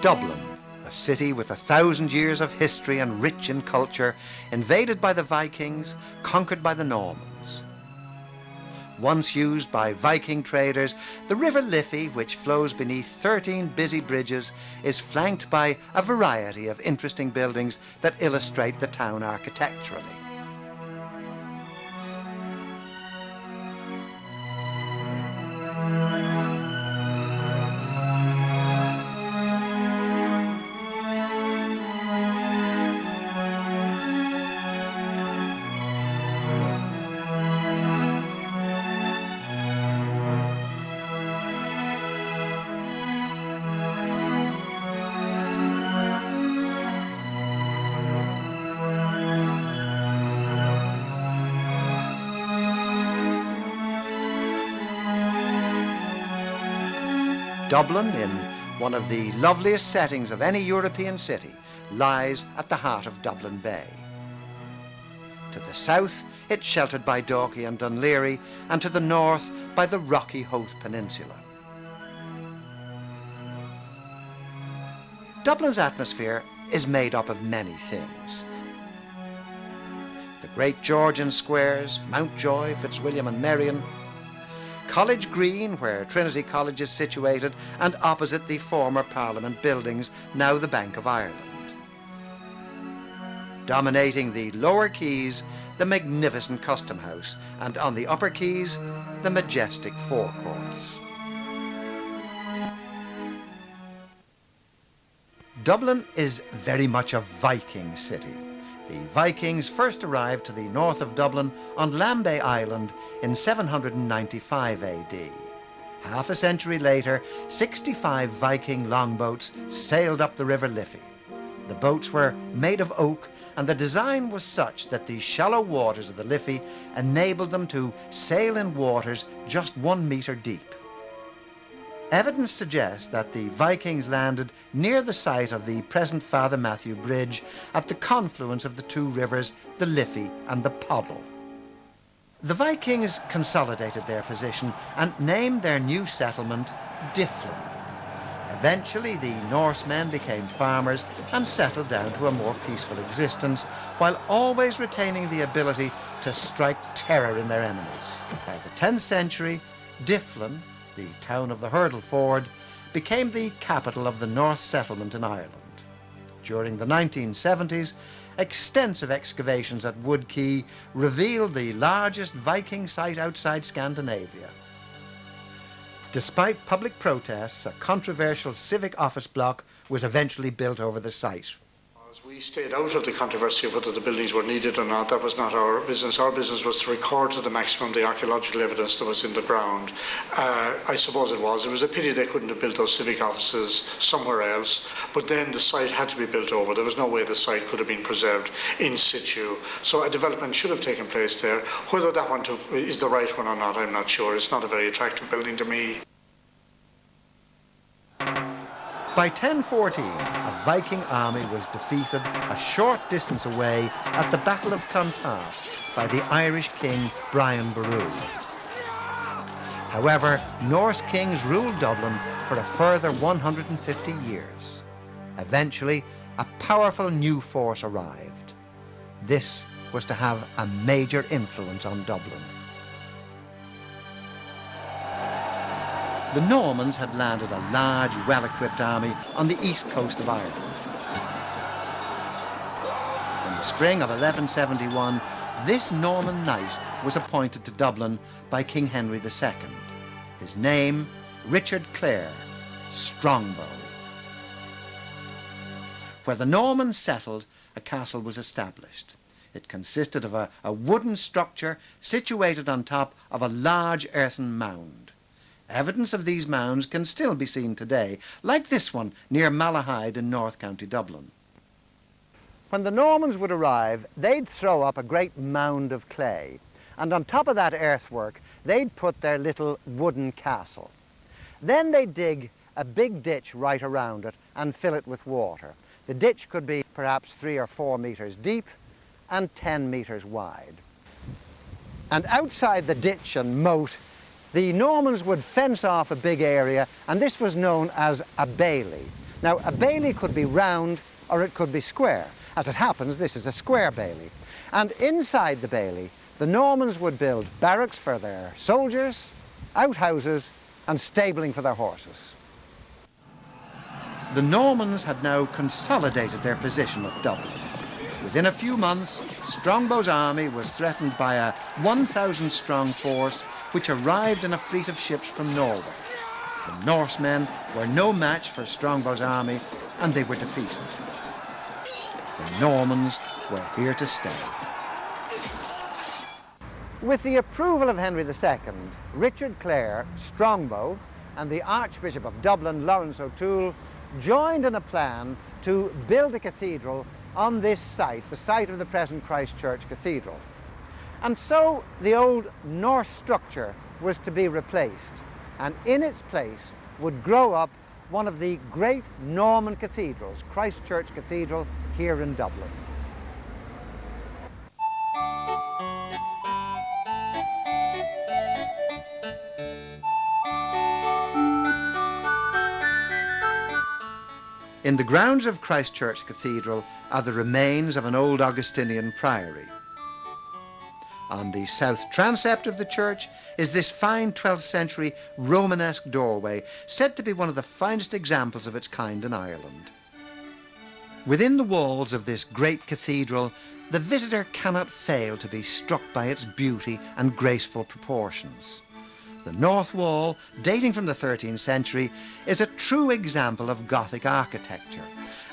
Dublin, a city with 1,000 years of history and rich in culture, invaded by the Vikings, conquered by the Normans. Once used by Viking traders, the River Liffey, which flows beneath 13 busy bridges, is flanked by a variety of interesting buildings that illustrate the town architecturally. Dublin, in one of the loveliest settings of any European city, lies at the heart of Dublin Bay. To the south, it's sheltered by Dalkey and Dunleary, and to the north by the rocky Howth Peninsula. Dublin's atmosphere is made up of many things. The great Georgian squares, Mountjoy, Fitzwilliam and Merrion, College Green, where Trinity College is situated, and opposite the former Parliament buildings, now the Bank of Ireland. Dominating the lower quays, the magnificent Custom House, and on the upper quays, the majestic forecourts. Dublin is very much a Viking city. The Vikings first arrived to the north of Dublin on Lambay Island in 795 AD. Half a century later, 65 Viking longboats sailed up the River Liffey. The boats were made of oak, and the design was such that the shallow waters of the Liffey enabled them to sail in waters just 1 metre deep. Evidence suggests that the Vikings landed near the site of the present Father Matthew Bridge at the confluence of the two rivers, the Liffey and the Poddle. The Vikings consolidated their position and named their new settlement Dublin. Eventually, the Norsemen became farmers and settled down to a more peaceful existence, while always retaining the ability to strike terror in their enemies. By the 10th century, Dublin, the town of the Hurdle Ford, became the capital of the Norse settlement in Ireland. During the 1970s, extensive excavations at Wood Quay revealed the largest Viking site outside Scandinavia. Despite public protests, a controversial civic office block was eventually built over the site. We stayed out of the controversy of whether the buildings were needed or not. That was not our business. Our business was to record to the maximum the archaeological evidence that was in the ground. I suppose it was. It was a pity they couldn't have built those civic offices somewhere else, but then the site had to be built over. There was no way the site could have been preserved in situ. So a development should have taken place there. Whether that one is the right one or not, I'm not sure. It's not a very attractive building to me. By 1014, a Viking army was defeated a short distance away at the Battle of Clontarf by the Irish king Brian Boru. However, Norse kings ruled Dublin for a further 150 years. Eventually, a powerful new force arrived. This was to have a major influence on Dublin. The Normans had landed a large, well-equipped army on the east coast of Ireland. In the spring of 1171, this Norman knight was appointed to Dublin by King Henry II. His name, Richard Clare, Strongbow. Where the Normans settled, a castle was established. It consisted of a wooden structure situated on top of a large earthen mound. Evidence of these mounds can still be seen today, like this one near Malahide in North County Dublin. When the Normans would arrive, they'd throw up a great mound of clay, and on top of that earthwork, they'd put their little wooden castle. Then they'd dig a big ditch right around it and fill it with water. The ditch could be perhaps 3 or 4 meters deep and 10 meters wide. And outside the ditch and moat, the Normans would fence off a big area, and this was known as a bailey. Now, a bailey could be round or it could be square. As it happens, this is a square bailey. And inside the bailey, the Normans would build barracks for their soldiers, outhouses, and stabling for their horses. The Normans had now consolidated their position at Dublin. Within a few months, Strongbow's army was threatened by a 1,000-strong force which arrived in a fleet of ships from Norway. The Norsemen were no match for Strongbow's army, and they were defeated. The Normans were here to stay. With the approval of Henry II, Richard Clare, Strongbow, and the Archbishop of Dublin, Lawrence O'Toole, joined in a plan to build a cathedral on this site, the site of the present Christ Church Cathedral. And so the old Norse structure was to be replaced, and in its place would grow up one of the great Norman cathedrals, Christ Church Cathedral, here in Dublin. In the grounds of Christ Church Cathedral are the remains of an old Augustinian priory. On the south transept of the church is this fine 12th century Romanesque doorway, said to be one of the finest examples of its kind in Ireland. Within the walls of this great cathedral, the visitor cannot fail to be struck by its beauty and graceful proportions. The north wall, dating from the 13th century, is a true example of Gothic architecture.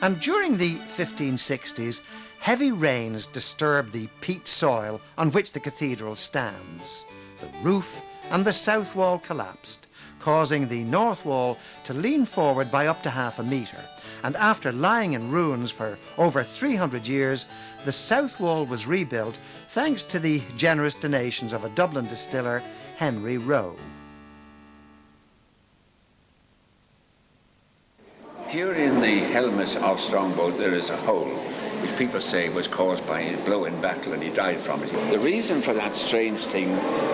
And during the 1560s, heavy rains disturbed the peat soil on which the cathedral stands. The roof and the south wall collapsed, causing the north wall to lean forward by up to half a metre. And after lying in ruins for over 300 years, the south wall was rebuilt thanks to the generous donations of a Dublin distiller, Henry Rowe. Here in the helmet of Strongbow there is a hole which people say was caused by a blow in battle and he died from it. The reason for that strange thing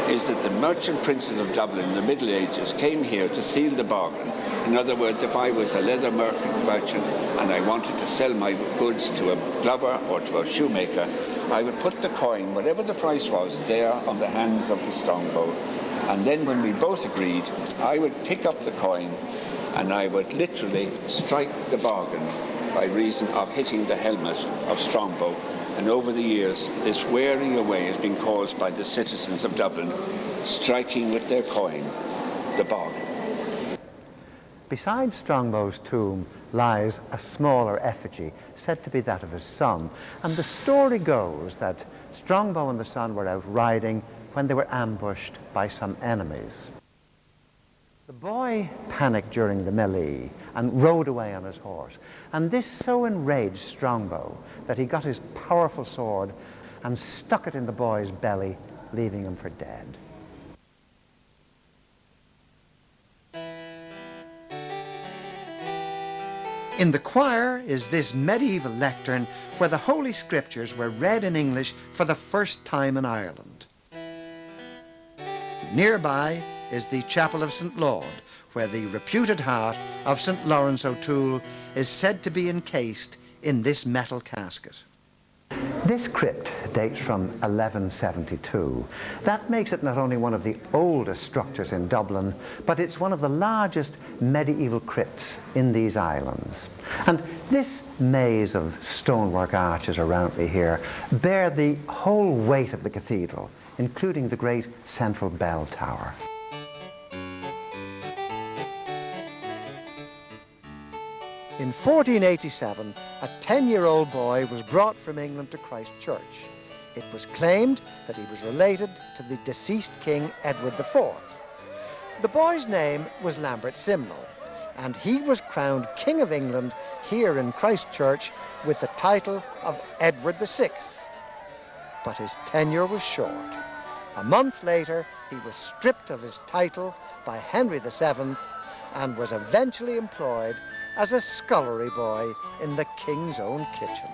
is that the merchant princes of Dublin in the Middle Ages came here to seal the bargain. In other words, if I was a leather merchant and I wanted to sell my goods to a glover or to a shoemaker, I would put the coin, whatever the price was, there on the hands of the Strongbow. And then when we both agreed, I would pick up the coin and I would literally strike the bargain by reason of hitting the helmet of Strongbow. And over the years, this wearing away has been caused by the citizens of Dublin striking with their coin the bargain. Beside Strongbow's tomb lies a smaller effigy, said to be that of his son. And the story goes that Strongbow and the son were out riding when they were ambushed by some enemies. The boy panicked during the melee and rode away on his horse. And this so enraged Strongbow that he got his powerful sword and stuck it in the boy's belly, leaving him for dead. In the choir is this medieval lectern where the Holy Scriptures were read in English for the first time in Ireland. Nearby is the Chapel of St. Laud, where the reputed heart of St. Lawrence O'Toole is said to be encased in this metal casket. This crypt dates from 1172. That makes it not only one of the oldest structures in Dublin, but it's one of the largest medieval crypts in these islands. And this maze of stonework arches around me here bear the whole weight of the cathedral, including the great central bell tower. In 1487, a 10-year-old boy was brought from England to Christ Church. It was claimed that he was related to the deceased King Edward IV. The boy's name was Lambert Simnel, and he was crowned King of England here in Christ Church with the title of Edward VI. But his tenure was short. A month later, he was stripped of his title by Henry VII and was eventually employed as a scullery boy in the king's own kitchen.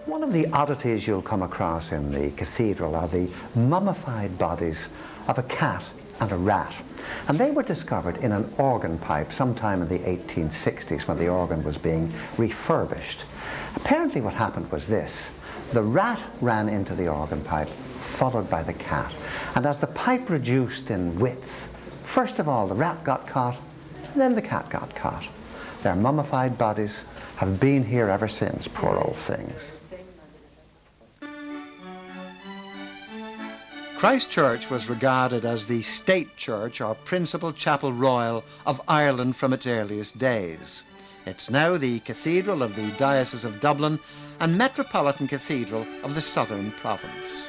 One of the oddities you'll come across in the cathedral are the mummified bodies of a cat and a rat. And they were discovered in an organ pipe sometime in the 1860s when the organ was being refurbished. Apparently what happened was this. The rat ran into the organ pipe, followed by the cat. And as the pipe reduced in width, first of all the rat got caught, then the cat got caught. Their mummified bodies have been here ever since, poor old things. Christ Church was regarded as the state church or principal chapel royal of Ireland from its earliest days. It's now the cathedral of the Diocese of Dublin and Metropolitan Cathedral of the Southern Province.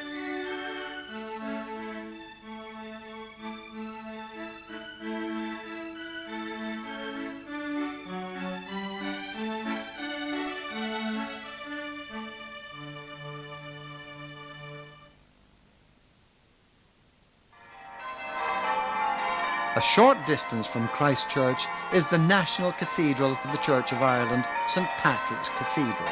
A short distance from Christ Church is the National Cathedral of the Church of Ireland, St. Patrick's Cathedral.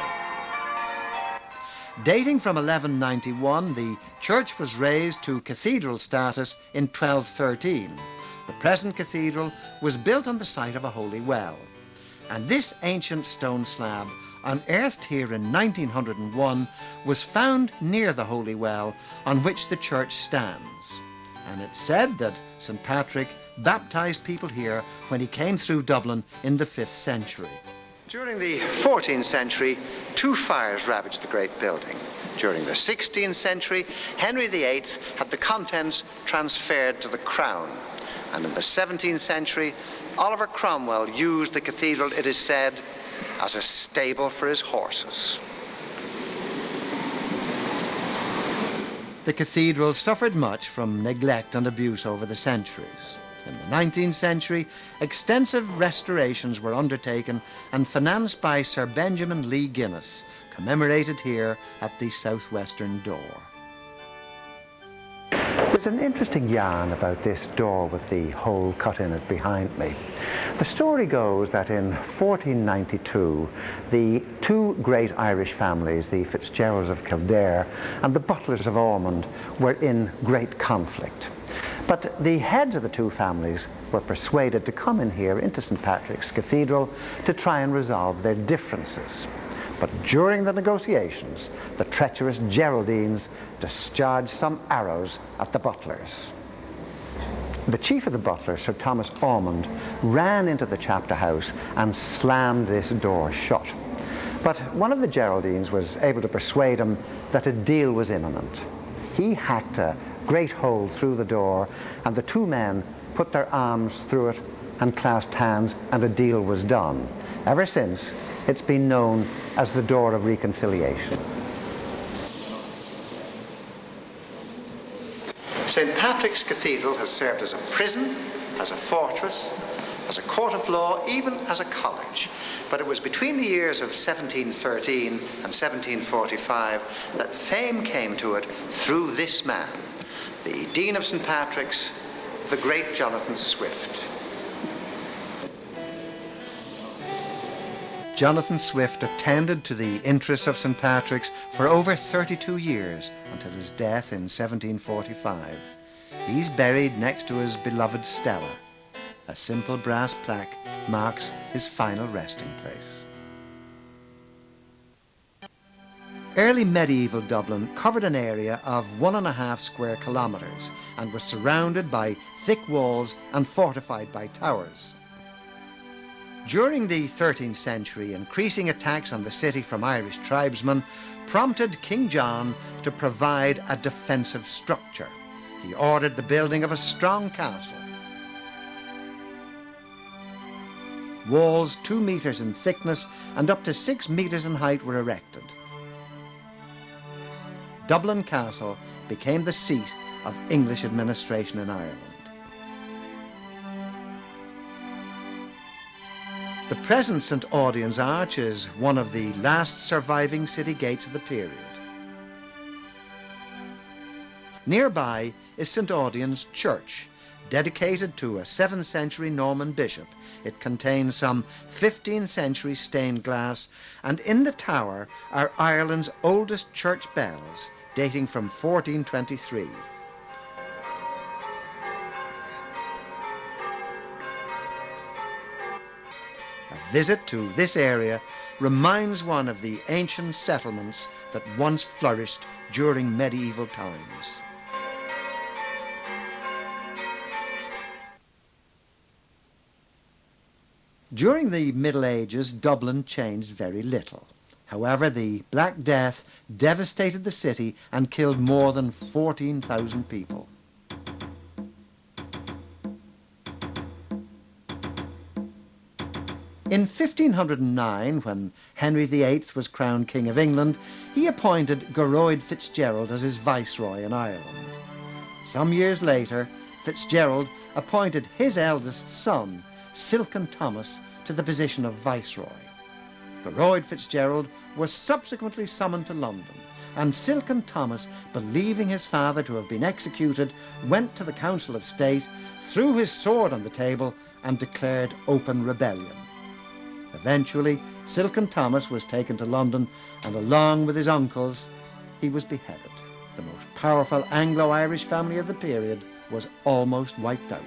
Dating from 1191, the church was raised to cathedral status in 1213. The present cathedral was built on the site of a holy well, and this ancient stone slab, unearthed here in 1901, was found near the holy well on which the church stands. And it's said that St. Patrick baptized people here when he came through Dublin in the 5th century. During the 14th century, 2 fires ravaged the great building. During the 16th century, Henry VIII had the contents transferred to the crown. And in the 17th century, Oliver Cromwell used the cathedral, it is said, as a stable for his horses. The cathedral suffered much from neglect and abuse over the centuries. In the 19th century, extensive restorations were undertaken and financed by Sir Benjamin Lee Guinness, commemorated here at the southwestern door. There's an interesting yarn about this door with the hole cut in it behind me. The story goes that in 1492, the 2 great Irish families, the Fitzgeralds of Kildare and the Butlers of Ormond, were in great conflict. But the heads of the 2 families were persuaded to come in here into St. Patrick's Cathedral to try and resolve their differences. But during the negotiations, the treacherous Geraldines discharged some arrows at the Butlers. The chief of the Butlers, Sir Thomas Ormond, ran into the chapter house and slammed this door shut. But one of the Geraldines was able to persuade him that a deal was imminent. He hacked a great hole through the door, and the 2 men put their arms through it and clasped hands, and a deal was done. Ever since, it's been known as the Door of Reconciliation. St. Patrick's Cathedral has served as a prison, as a fortress, as a court of law, even as a college. But it was between the years of 1713 and 1745 that fame came to it through this man, the Dean of St. Patrick's, the great Jonathan Swift. Jonathan Swift attended to the interests of St. Patrick's for over 32 years until his death in 1745. He's buried next to his beloved Stella. A simple brass plaque marks his final resting place. Early medieval Dublin covered an area of 1.5 square kilometres and was surrounded by thick walls and fortified by towers. During the 13th century, increasing attacks on the city from Irish tribesmen prompted King John to provide a defensive structure. He ordered the building of a strong castle. Walls 2 meters in thickness and up to 6 meters in height were erected. Dublin Castle became the seat of English administration in Ireland. The present St. Audian's Arch is one of the last surviving city gates of the period. Nearby is St. Audian's Church, dedicated to a 7th century Norman bishop. It contains some 15th century stained glass, and in the tower are Ireland's oldest church bells, dating from 1423. visit to this area reminds one of the ancient settlements that once flourished during medieval times. During the Middle Ages, Dublin changed very little. However, the Black Death devastated the city and killed more than 14,000 people. In 1509, when Henry VIII was crowned King of England, he appointed Geroid Fitzgerald as his viceroy in Ireland. Some years later, Fitzgerald appointed his eldest son, Silken Thomas, to the position of viceroy. Geroid Fitzgerald was subsequently summoned to London, and Silken Thomas, believing his father to have been executed, went to the Council of State, threw his sword on the table, and declared open rebellion. Eventually, Silken Thomas was taken to London, and along with his uncles, he was beheaded. The most powerful Anglo-Irish family of the period was almost wiped out.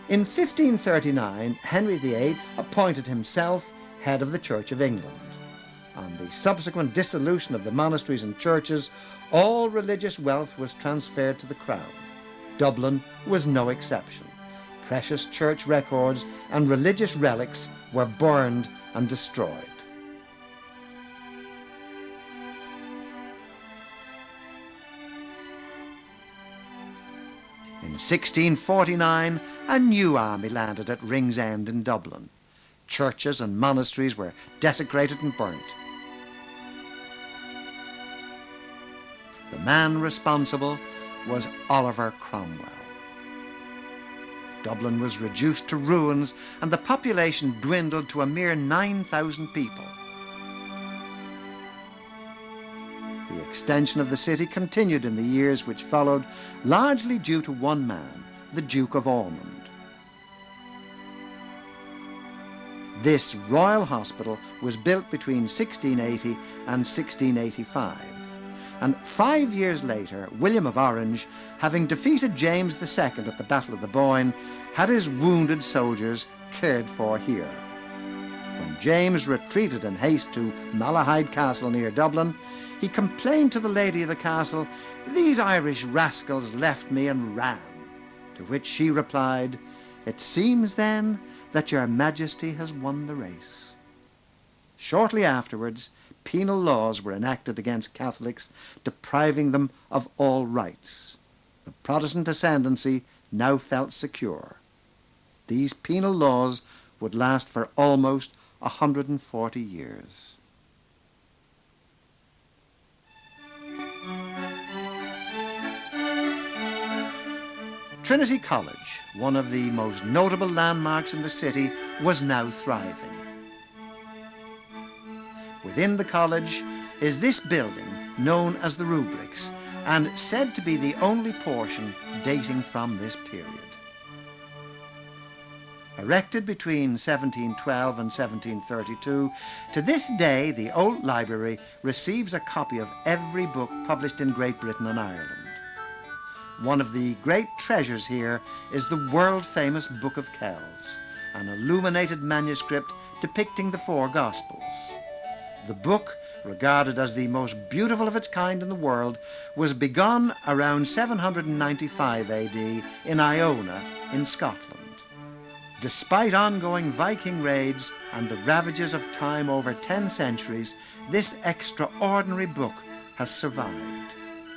In 1539, Henry VIII appointed himself head of the Church of England. On the subsequent dissolution of the monasteries and churches, all religious wealth was transferred to the Crown. Dublin was no exception. Precious church records and religious relics were burned and destroyed. In 1649, a new army landed at Ringsend in Dublin. Churches and monasteries were desecrated and burnt. The man responsible was Oliver Cromwell. Dublin was reduced to ruins, and the population dwindled to a mere 9,000 people. The extension of the city continued in the years which followed, largely due to one man, the Duke of Ormond. This royal hospital was built between 1680 and 1685. And 5 years later, William of Orange, having defeated James II at the Battle of the Boyne, had his wounded soldiers cared for here. When James retreated in haste to Malahide Castle near Dublin, he complained to the lady of the castle, "These Irish rascals left me and ran." To which she replied, "It seems then that your Majesty has won the race." Shortly afterwards, penal laws were enacted against Catholics, depriving them of all rights. The Protestant ascendancy now felt secure. These penal laws would last for almost 140 years. Trinity College, one of the most notable landmarks in the city, was now thriving. Within the college is this building known as the Rubrics, and said to be the only portion dating from this period. Erected between 1712 and 1732, to this day the old library receives a copy of every book published in Great Britain and Ireland. One of the great treasures here is the world-famous Book of Kells, an illuminated manuscript depicting the four Gospels. The book, regarded as the most beautiful of its kind in the world, was begun around 795 AD in Iona in Scotland. Despite ongoing Viking raids and the ravages of time over 10 centuries, this extraordinary book has survived.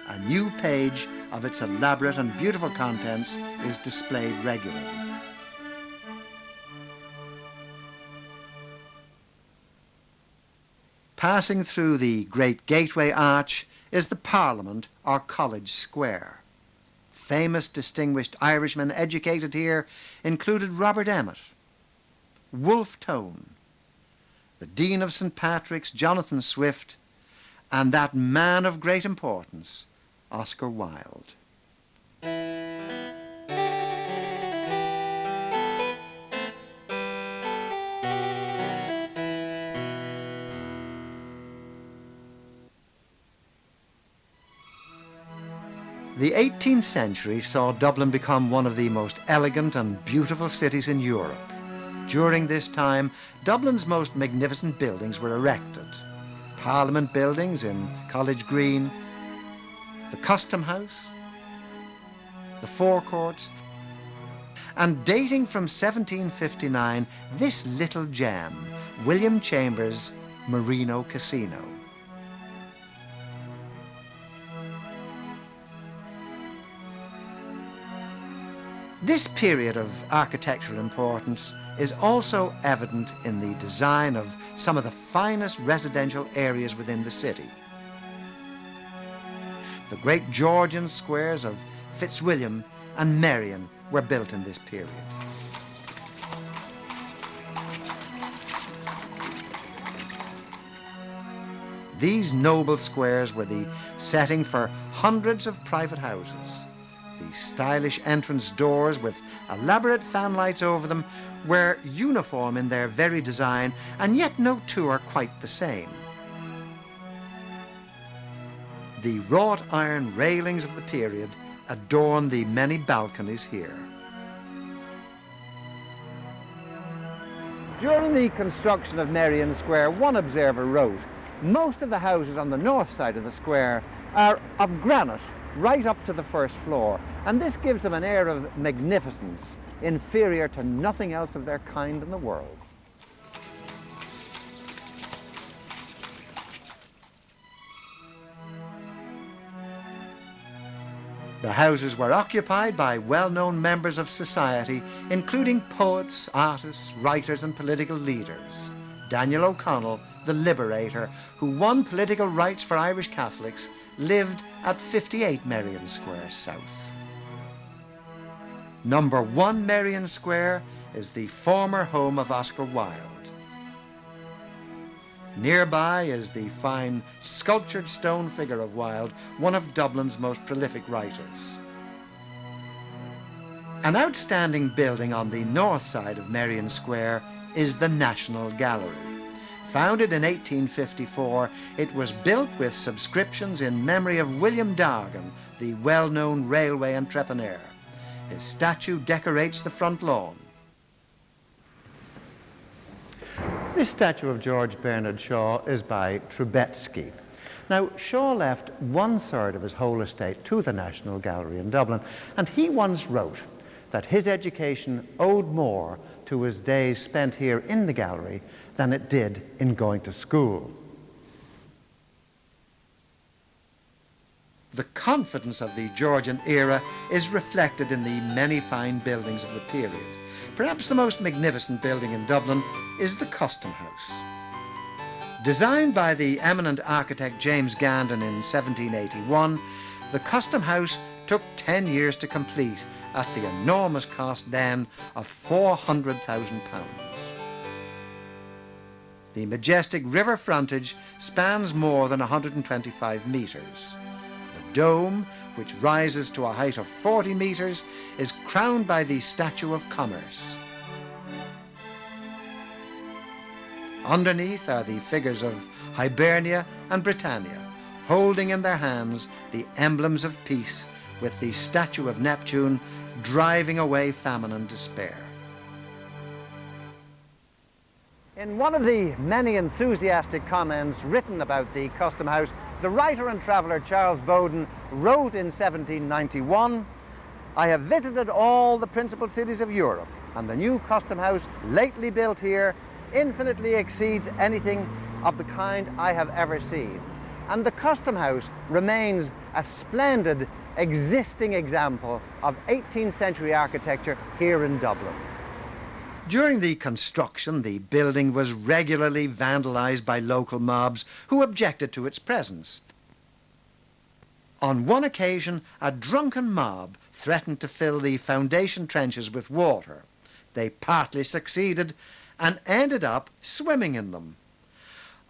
A new page of its elaborate and beautiful contents is displayed regularly. Passing through the Great Gateway Arch is the Parliament or College Square. Famous distinguished Irishmen educated here included Robert Emmet, Wolfe Tone, the Dean of St. Patrick's, Jonathan Swift, and that man of great importance, Oscar Wilde. The 18th century saw Dublin become one of the most elegant and beautiful cities in Europe. During this time, Dublin's most magnificent buildings were erected. Parliament buildings in College Green, the Custom House, the forecourts, and dating from 1759, this little gem, William Chambers' Merino Casino. This period of architectural importance is also evident in the design of some of the finest residential areas within the city. The great Georgian squares of Fitzwilliam and Merrion were built in this period. These noble squares were the setting for hundreds of private houses. The stylish entrance doors with elaborate fanlights over them were uniform in their very design, and yet no two are quite the same. The wrought iron railings of the period adorn the many balconies here. During the construction of Merrion Square, one observer wrote, "Most of the houses on the north side of the square are of granite right up to the first floor, and this gives them an air of magnificence inferior to nothing else of their kind in the world." The houses were occupied by well-known members of society, including poets, artists, writers and political leaders. Daniel O'Connell, the Liberator, who won political rights for Irish Catholics, lived at 58 Merrion Square South. Number 1 Merrion Square is the former home of Oscar Wilde. Nearby is the fine sculptured stone figure of Wilde, one of Dublin's most prolific writers. An outstanding building on the north side of Merrion Square is the National Gallery. Founded in 1854, it was built with subscriptions in memory of William Dargan, the well-known railway entrepreneur. His statue decorates the front lawn. This statue of George Bernard Shaw is by Trubetsky. Now, Shaw left 1/3 of his whole estate to the National Gallery in Dublin, and he once wrote that his education owed more to his days spent here in the gallery than it did in going to school. The confidence of the Georgian era is reflected in the many fine buildings of the period. Perhaps the most magnificent building in Dublin is the Custom House. Designed by the eminent architect James Gandon in 1781, the Custom House took 10 years to complete at the enormous cost then of £400,000. The majestic river frontage spans more than 125 metres. The dome, which rises to a height of 40 metres, is crowned by the Statue of Commerce. Underneath are the figures of Hibernia and Britannia, holding in their hands the emblems of peace, with the statue of Neptune driving away famine and despair. In one of the many enthusiastic comments written about the Custom House, the writer and traveller Charles Bowden wrote in 1791, "I have visited all the principal cities of Europe, and the new Custom House lately built here infinitely exceeds anything of the kind I have ever seen." And the Custom House remains a splendid existing example of 18th century architecture here in Dublin. During the construction, the building was regularly vandalized by local mobs who objected to its presence. On one occasion, a drunken mob threatened to fill the foundation trenches with water. They partly succeeded and ended up swimming in them.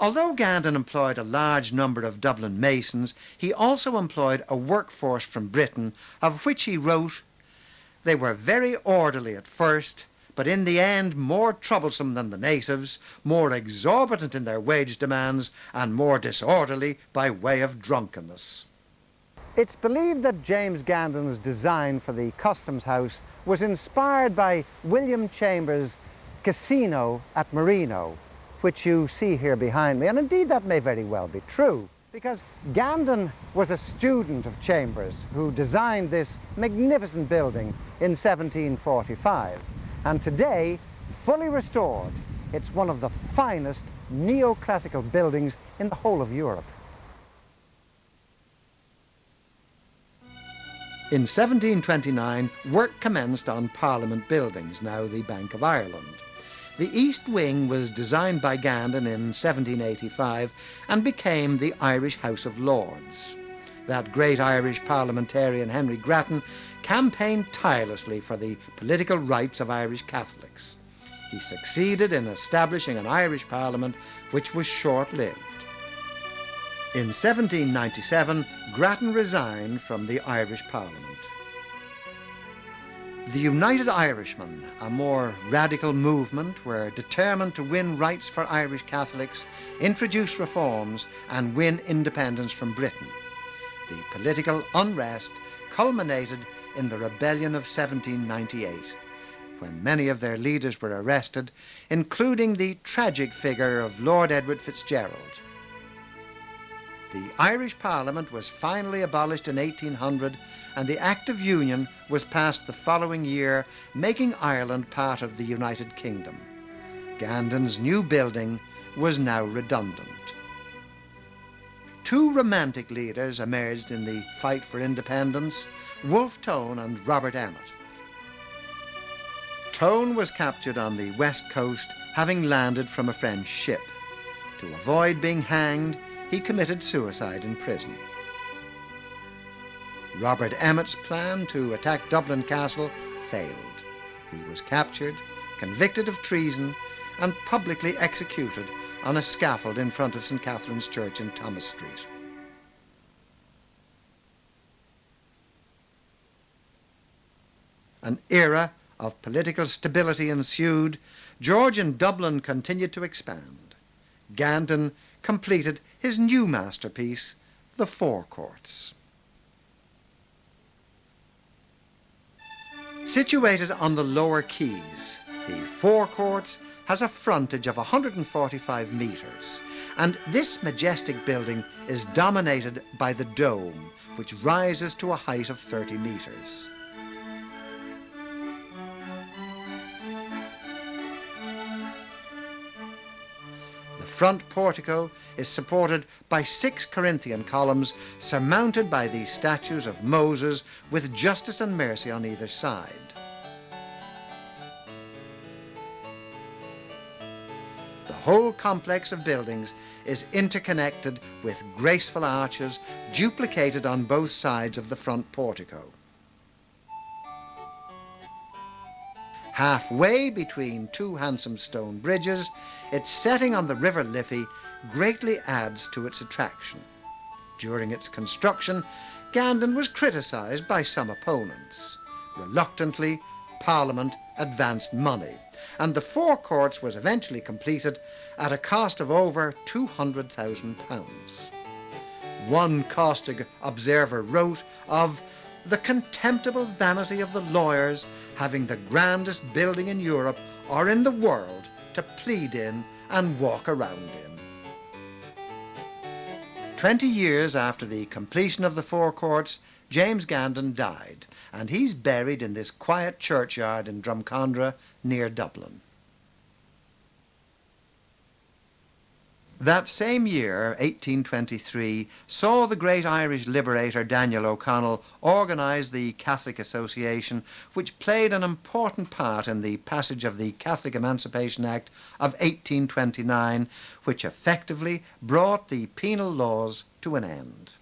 Although Gandon employed a large number of Dublin masons, he also employed a workforce from Britain, of which he wrote, "They were very orderly at first, but in the end more troublesome than the natives, more exorbitant in their wage demands, and more disorderly by way of drunkenness." It's believed that James Gandon's design for the Customs House was inspired by William Chambers' casino at Marino, which you see here behind me. And indeed that may very well be true, because Gandon was a student of Chambers who designed this magnificent building in 1745. And today, fully restored, it's one of the finest neoclassical buildings in the whole of Europe. In 1729, work commenced on Parliament buildings, now the Bank of Ireland. The east wing was designed by Gandon in 1785 and became the Irish House of Lords. That great Irish parliamentarian Henry Grattan campaigned tirelessly for the political rights of Irish Catholics. He succeeded in establishing an Irish Parliament which was short-lived. In 1797, Grattan resigned from the Irish Parliament. The United Irishmen, a more radical movement, were determined to win rights for Irish Catholics, introduce reforms, and win independence from Britain. The political unrest culminated in the Rebellion of 1798, when many of their leaders were arrested, including the tragic figure of Lord Edward Fitzgerald. The Irish Parliament was finally abolished in 1800, and the Act of Union was passed the following year, making Ireland part of the United Kingdom. Gandon's new building was now redundant. Two romantic leaders emerged in the fight for independence, Wolfe Tone and Robert Emmet. Tone was captured on the west coast, having landed from a French ship. To avoid being hanged, he committed suicide in prison. Robert Emmet's plan to attack Dublin Castle failed. He was captured, convicted of treason, and publicly executed on a scaffold in front of St. Catherine's Church in Thomas Street. An era of political stability ensued. Georgian Dublin continued to expand. Gandon completed his new masterpiece, the forecourts. Situated on the lower quays, the forecourts has a frontage of 145 metres, and this majestic building is dominated by the dome, which rises to a height of 30 metres. The front portico is supported by 6 Corinthian columns surmounted by the statues of Moses with justice and mercy on either side. The whole complex of buildings is interconnected with graceful arches duplicated on both sides of the front portico. Halfway between two handsome stone bridges, its setting on the River Liffey greatly adds to its attraction. During its construction, Gandon was criticised by some opponents. Reluctantly, Parliament advanced money, and the forecourts was eventually completed at a cost of over £200,000. One caustic observer wrote of the contemptible vanity of the lawyers having the grandest building in Europe or in the world to plead in and walk around in. 20 years after the completion of the forecourts, James Gandon died, and he's buried in this quiet churchyard in Drumcondra near Dublin. That same year, 1823, saw the great Irish liberator Daniel O'Connell organise the Catholic Association, which played an important part in the passage of the Catholic Emancipation Act of 1829, which effectively brought the penal laws to an end.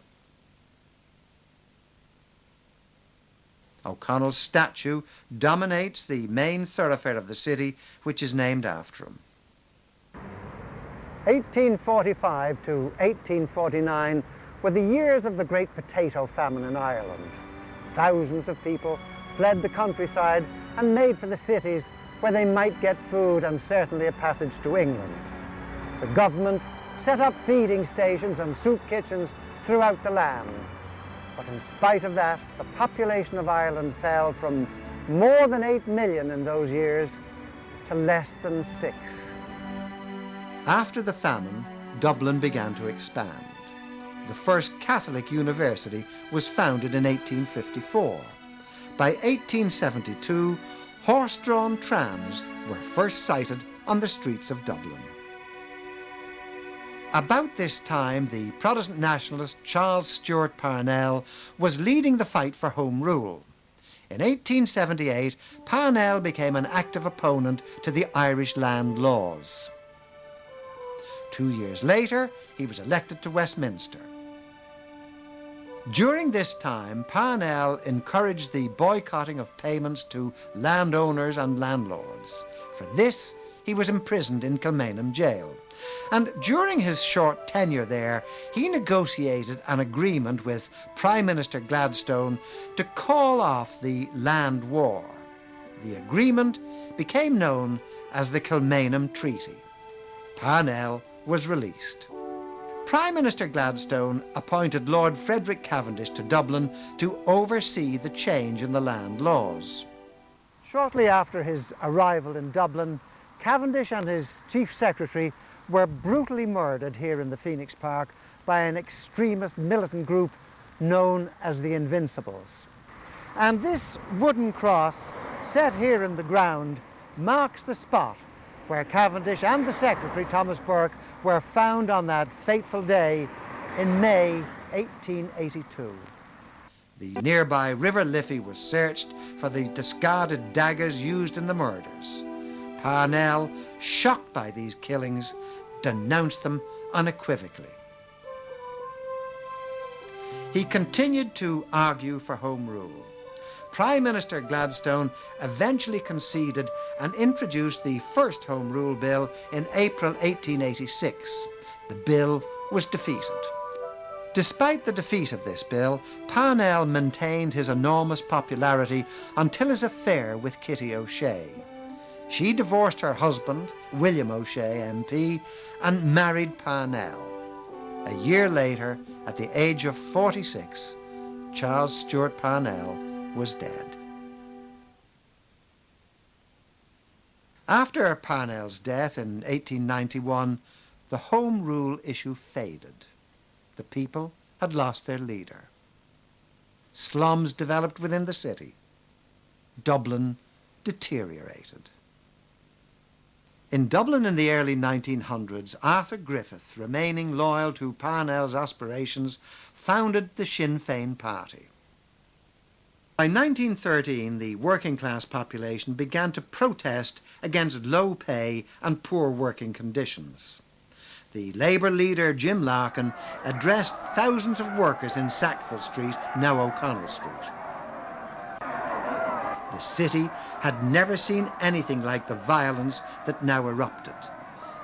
O'Connell's statue dominates the main thoroughfare of the city, which is named after him. 1845 to 1849 were the years of the great potato famine in Ireland. Thousands of people fled the countryside and made for the cities where they might get food and certainly a passage to England. The government set up feeding stations and soup kitchens throughout the land. But in spite of that, the population of Ireland fell from more than 8 million in those years to less than 6. After the famine, Dublin began to expand. The first Catholic university was founded in 1854. By 1872, horse-drawn trams were first sighted on the streets of Dublin. About this time, the Protestant nationalist Charles Stewart Parnell was leading the fight for Home Rule. In 1878, Parnell became an active opponent to the Irish land laws. 2 years later, he was elected to Westminster. During this time, Parnell encouraged the boycotting of payments to landowners and landlords. For this, he was imprisoned in Kilmainham jail. And during his short tenure there, he negotiated an agreement with Prime Minister Gladstone to call off the land war. The agreement became known as the Kilmainham Treaty. Parnell was released. Prime Minister Gladstone appointed Lord Frederick Cavendish to Dublin to oversee the change in the land laws. Shortly after his arrival in Dublin, Cavendish and his chief secretary were brutally murdered here in the Phoenix Park by an extremist militant group known as the Invincibles. And this wooden cross set here in the ground marks the spot where Cavendish and the secretary, Thomas Burke, were found on that fateful day in May 1882. The nearby River Liffey was searched for the discarded daggers used in the murders. Parnell, shocked by these killings, denounced them unequivocally. He continued to argue for Home Rule. Prime Minister Gladstone eventually conceded and introduced the first Home Rule Bill in April 1886. The bill was defeated. Despite the defeat of this bill, Parnell maintained his enormous popularity until his affair with Kitty O'Shea. She divorced her husband, William O'Shea MP, and married Parnell. A year later, at the age of 46, Charles Stewart Parnell was dead. After Parnell's death in 1891, the Home Rule issue faded. The people had lost their leader. Slums developed within the city. Dublin deteriorated. In Dublin in the early 1900s, Arthur Griffith, remaining loyal to Parnell's aspirations, founded the Sinn Féin party. By 1913, the working class population began to protest against low pay and poor working conditions. The Labour leader, Jim Larkin, addressed thousands of workers in Sackville Street, now O'Connell Street. The city had never seen anything like the violence that now erupted.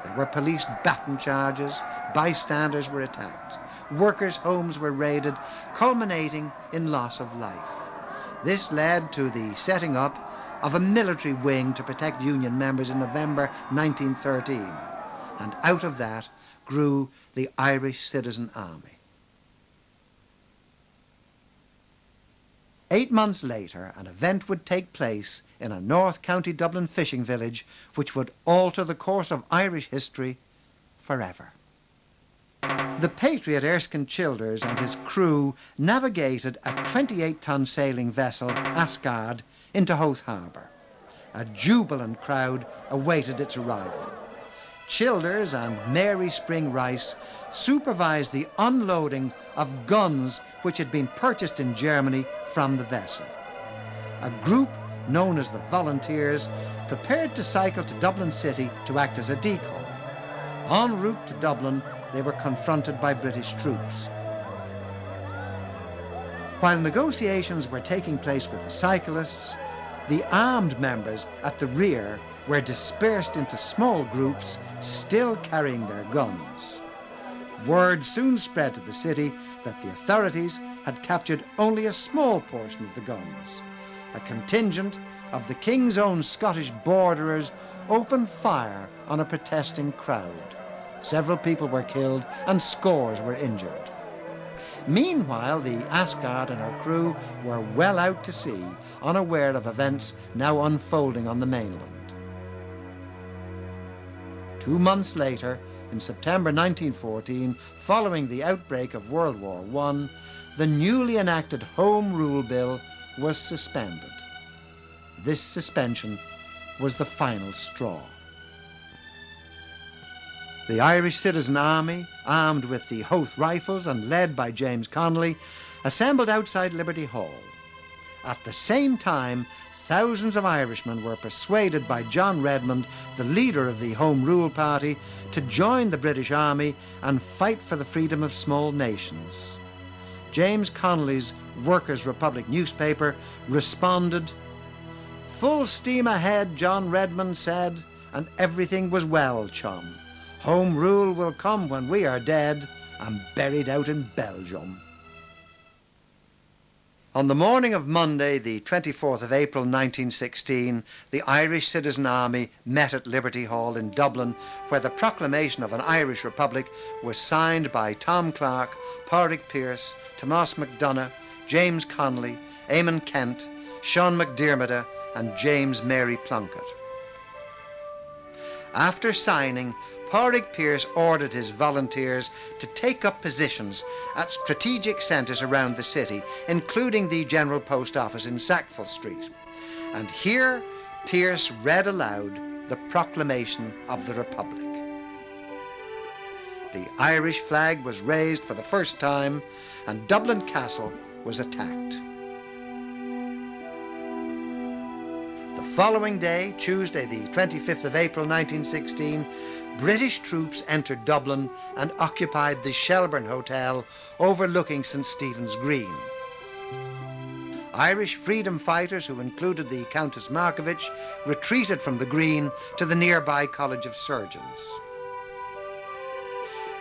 There were police baton charges, bystanders were attacked, workers' homes were raided, culminating in loss of life. This led to the setting up of a military wing to protect Union members in November 1913, and out of that grew the Irish Citizen Army. 8 months later, an event would take place in a North County Dublin fishing village which would alter the course of Irish history forever. The patriot Erskine Childers and his crew navigated a 28-ton sailing vessel, Asgard, into Howth Harbour. A jubilant crowd awaited its arrival. Childers and Mary Spring Rice supervised the unloading of guns which had been purchased in Germany from the vessel. A group known as the Volunteers prepared to cycle to Dublin City to act as a decoy. En route to Dublin, they were confronted by British troops. While negotiations were taking place with the cyclists, the armed members at the rear were dispersed into small groups, still carrying their guns. Word soon spread to the city that the authorities had captured only a small portion of the guns. A contingent of the King's Own Scottish borderers opened fire on a protesting crowd. Several people were killed and scores were injured. Meanwhile, the Asgard and her crew were well out to sea, unaware of events now unfolding on the mainland. 2 months later, in September 1914, following the outbreak of World War I, the newly enacted Home Rule Bill was suspended. This suspension was the final straw. The Irish Citizen Army, armed with the Howth rifles and led by James Connolly, assembled outside Liberty Hall. At the same time, thousands of Irishmen were persuaded by John Redmond, the leader of the Home Rule Party, to join the British Army and fight for the freedom of small nations. James Connolly's Workers' Republic newspaper responded, "Full steam ahead," John Redmond said, "and everything was well, chum. Home Rule will come when we are dead and buried out in Belgium." On the morning of Monday, the 24th of April 1916, the Irish Citizen Army met at Liberty Hall in Dublin, where the proclamation of an Irish Republic was signed by Tom Clarke, Pádraig Pearse, Tomás MacDonagh, James Connolly, Eamon Kent, Sean McDiarmid and James Mary Plunkett. After signing, Pádraig Pearse ordered his volunteers to take up positions at strategic centres around the city, including the General Post Office in Sackville Street. And here Pearse read aloud the proclamation of the Republic. The Irish flag was raised for the first time, and Dublin Castle was attacked. The following day, Tuesday the 25th of April 1916, British troops entered Dublin and occupied the Shelbourne Hotel overlooking St. Stephen's Green. Irish freedom fighters, who included the Countess Markievicz, retreated from the Green to the nearby College of Surgeons.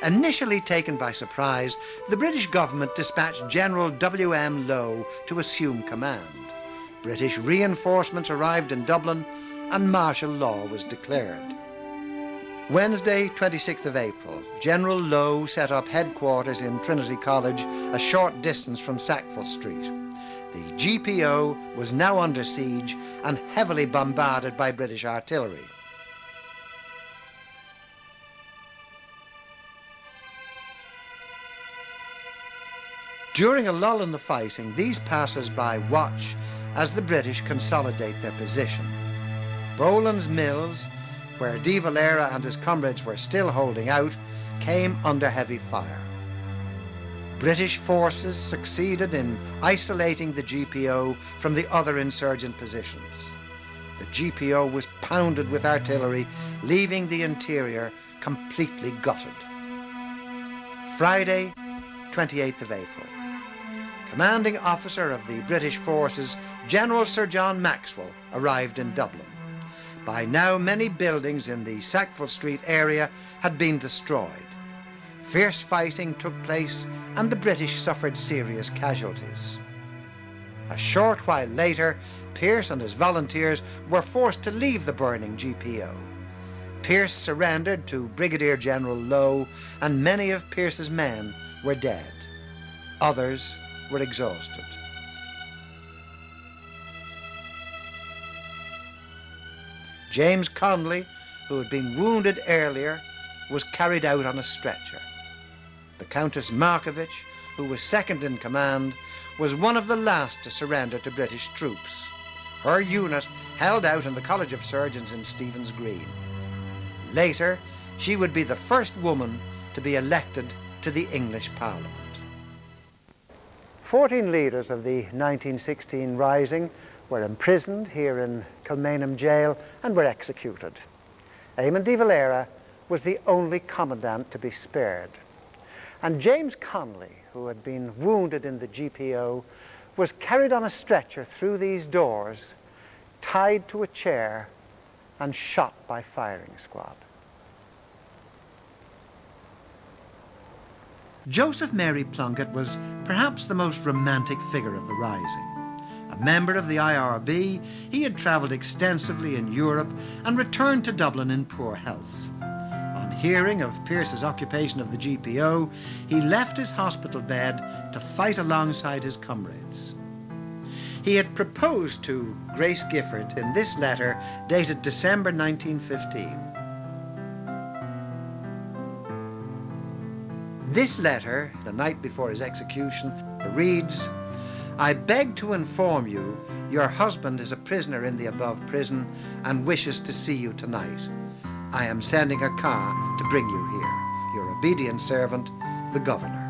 Initially taken by surprise, the British government dispatched General W.M. Lowe to assume command. British reinforcements arrived in Dublin and martial law was declared. Wednesday, 26th of April, General Lowe set up headquarters in Trinity College, a short distance from Sackville Street. The GPO was now under siege and heavily bombarded by British artillery. During a lull in the fighting, these passers-by watch as the British consolidate their position. Boland's Mills, where De Valera and his comrades were still holding out, came under heavy fire. British forces succeeded in isolating the GPO from the other insurgent positions. The GPO was pounded with artillery, leaving the interior completely gutted. Friday, 28th of April. Commanding officer of the British forces, General Sir John Maxwell, arrived in Dublin. By now, many buildings in the Sackville Street area had been destroyed. Fierce fighting took place and the British suffered serious casualties. A short while later, Pearse and his volunteers were forced to leave the burning GPO. Pearse surrendered to Brigadier General Lowe, and many of Pearse's men were dead. Others were exhausted. James Connolly, who had been wounded earlier, was carried out on a stretcher. The Countess Markievicz, who was second in command, was one of the last to surrender to British troops. Her unit held out in the College of Surgeons in Stephen's Green. Later, she would be the first woman to be elected to the English Parliament. 14 leaders of the 1916 Rising were imprisoned here in Kilmainham jail and were executed. Eamon de Valera was the only commandant to be spared. And James Connolly, who had been wounded in the GPO, was carried on a stretcher through these doors, tied to a chair and shot by firing squad. Joseph Mary Plunkett was perhaps the most romantic figure of the Rising. A member of the IRB, he had travelled extensively in Europe and returned to Dublin in poor health. On hearing of Pearse's occupation of the GPO, he left his hospital bed to fight alongside his comrades. He had proposed to Grace Gifford in this letter dated December 1915. This letter, the night before his execution, reads, "I beg to inform you your husband is a prisoner in the above prison and wishes to see you tonight. I am sending a car to bring you here. Your obedient servant, the Governor."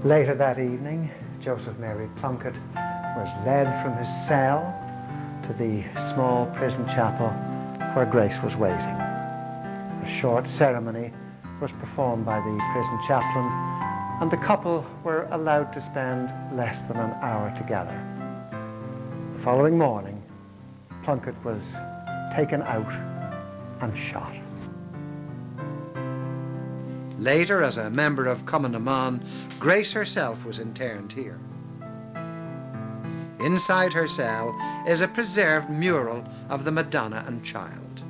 Later that evening, Joseph Mary Plunkett was led from his cell to the small prison chapel where Grace was waiting. A short ceremony was performed by the prison chaplain, and the couple were allowed to spend less than an hour together. The following morning, Plunkett was taken out and shot. Later, as a member of Cumann na mBan, Grace herself was interned here. Inside her cell is a preserved mural of the Madonna and Child.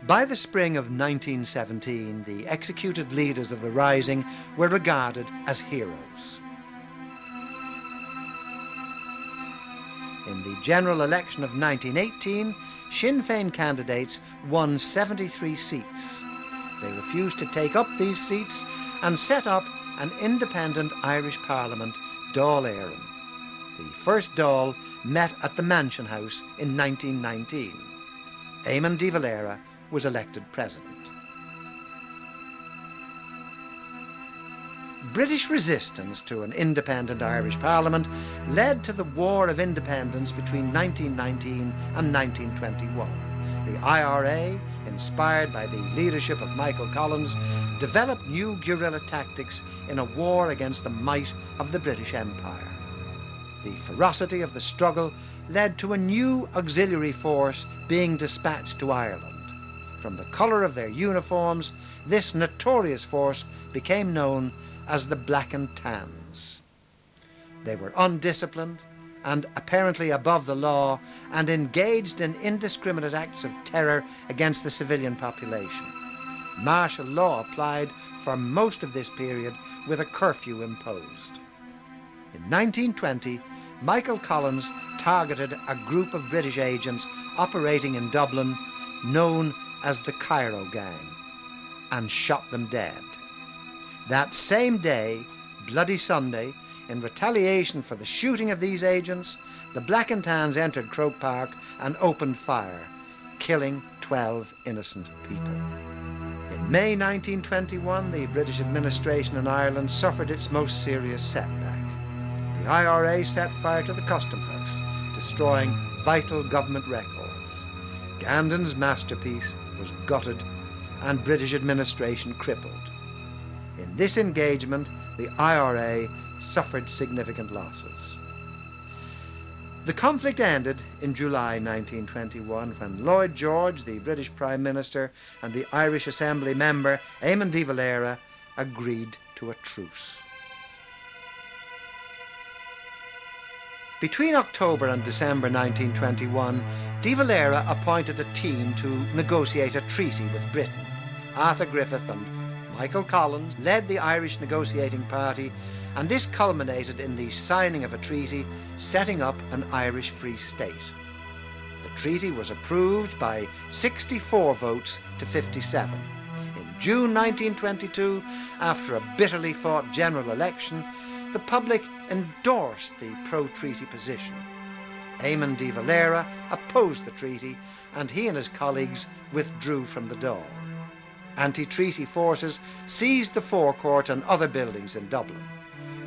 By the spring of 1917, the executed leaders of the Rising were regarded as heroes. In the general election of 1918, Sinn Féin candidates won 73 seats. They refused to take up these seats and set up an independent Irish Parliament, Dáil Éireann. The first Dáil met at the Mansion House in 1919. Eamon de Valera was elected president. British resistance to an independent Irish Parliament led to the War of Independence between 1919 and 1921. The IRA, inspired by the leadership of Michael Collins, developed new guerrilla tactics in a war against the might of the British Empire. The ferocity of the struggle led to a new auxiliary force being dispatched to Ireland. From the colour of their uniforms, this notorious force became known as the Black and Tans. They were undisciplined and apparently above the law and engaged in indiscriminate acts of terror against the civilian population. Martial law applied for most of this period with a curfew imposed. In 1920, Michael Collins targeted a group of British agents operating in Dublin known as the Cairo Gang and shot them dead. That same day, Bloody Sunday, in retaliation for the shooting of these agents, the Black and Tans entered Croke Park and opened fire, killing 12 innocent people. In May 1921, the British administration in Ireland suffered its most serious setback. The IRA set fire to the Custom House, destroying vital government records. Gandon's masterpiece was gutted and British administration crippled. In this engagement, the IRA suffered significant losses. The conflict ended in July 1921 when Lloyd George, the British Prime Minister, and the Irish Assembly member Eamon de Valera agreed to a truce. Between October and December 1921, de Valera appointed a team to negotiate a treaty with Britain. Arthur Griffith and Michael Collins led the Irish negotiating party, and this culminated in the signing of a treaty setting up an Irish Free State. The treaty was approved by 64 votes to 57. In June 1922, after a bitterly fought general election, the public endorsed the pro-treaty position. Eamon de Valera opposed the treaty, and he and his colleagues withdrew from the Dáil. Anti-treaty forces seized the forecourt and other buildings in Dublin.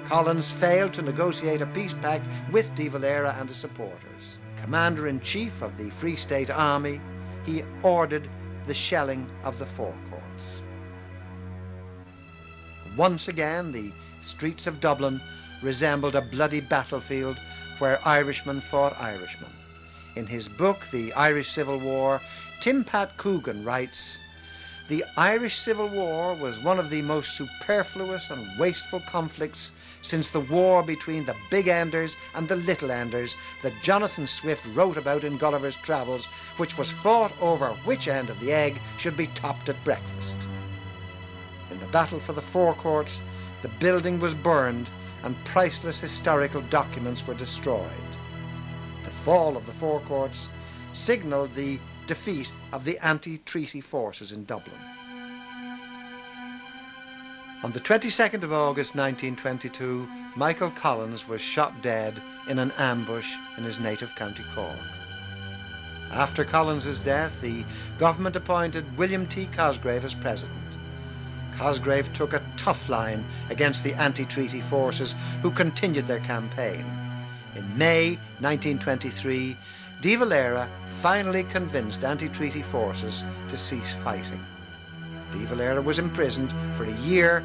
Collins failed to negotiate a peace pact with de Valera and his supporters. Commander-in-Chief of the Free State Army, he ordered the shelling of the forecourts. Once again, the streets of Dublin resembled a bloody battlefield where Irishmen fought Irishmen. In his book, The Irish Civil War, Tim Pat Coogan writes, "The Irish Civil War was one of the most superfluous and wasteful conflicts since the war between the Big Enders and the Little Enders that Jonathan Swift wrote about in Gulliver's Travels, which was fought over which end of the egg should be topped at breakfast." In the battle for the forecourts, the building was burned and priceless historical documents were destroyed. The fall of the forecourts signalled the defeat of the anti-treaty forces in Dublin. On the 22nd of August 1922, Michael Collins was shot dead in an ambush in his native County Cork. After Collins's death, the government appointed William T. Cosgrave as president. Cosgrave took a tough line against the anti-treaty forces who continued their campaign. In May 1923, De Valera finally convinced anti-treaty forces to cease fighting. De Valera was imprisoned for a year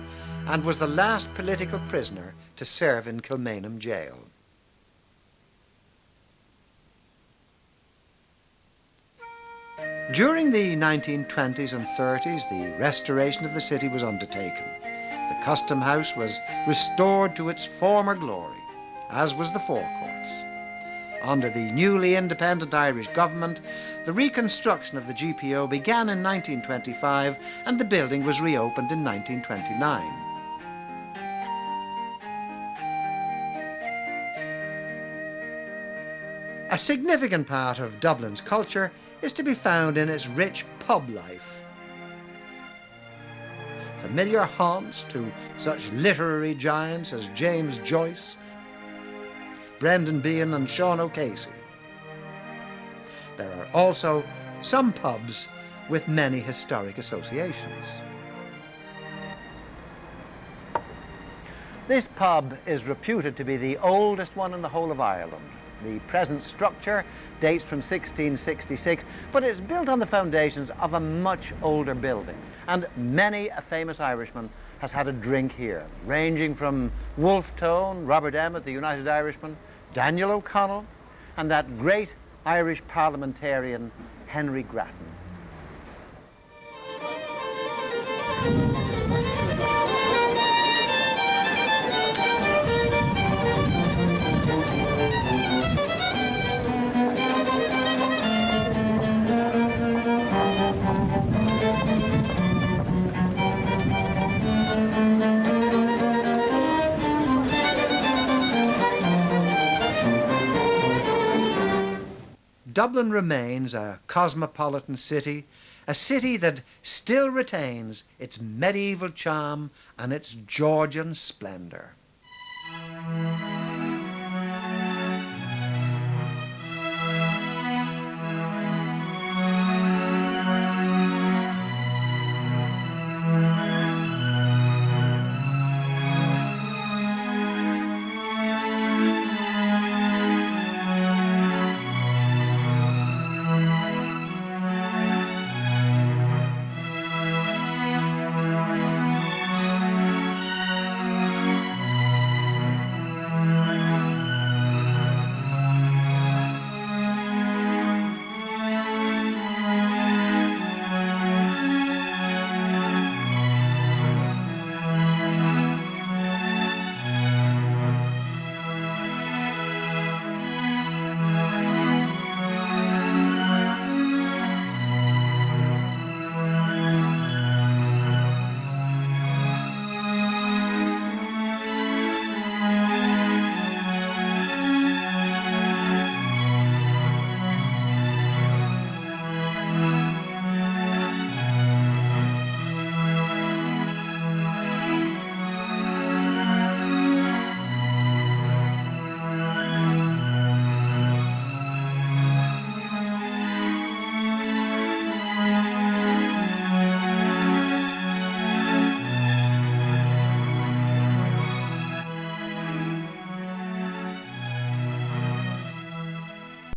and was the last political prisoner to serve in Kilmainham jail. During the 1920s and 30s, the restoration of the city was undertaken. The Custom House was restored to its former glory, as was the forecourts. Under the newly independent Irish government, the reconstruction of the GPO began in 1925 and the building was reopened in 1929. A significant part of Dublin's culture is to be found in its rich pub life. Familiar haunts to such literary giants as James Joyce, Brendan Behan and Sean O'Casey. There are also some pubs with many historic associations. This pub is reputed to be the oldest one in the whole of Ireland. The present structure dates from 1666, but it's built on the foundations of a much older building. And many a famous Irishman has had a drink here, ranging from Wolfe Tone, Robert Emmet, the United Irishman, Daniel O'Connell, and that great Irish parliamentarian, Henry Grattan. Dublin remains a cosmopolitan city, a city that still retains its medieval charm and its Georgian splendour.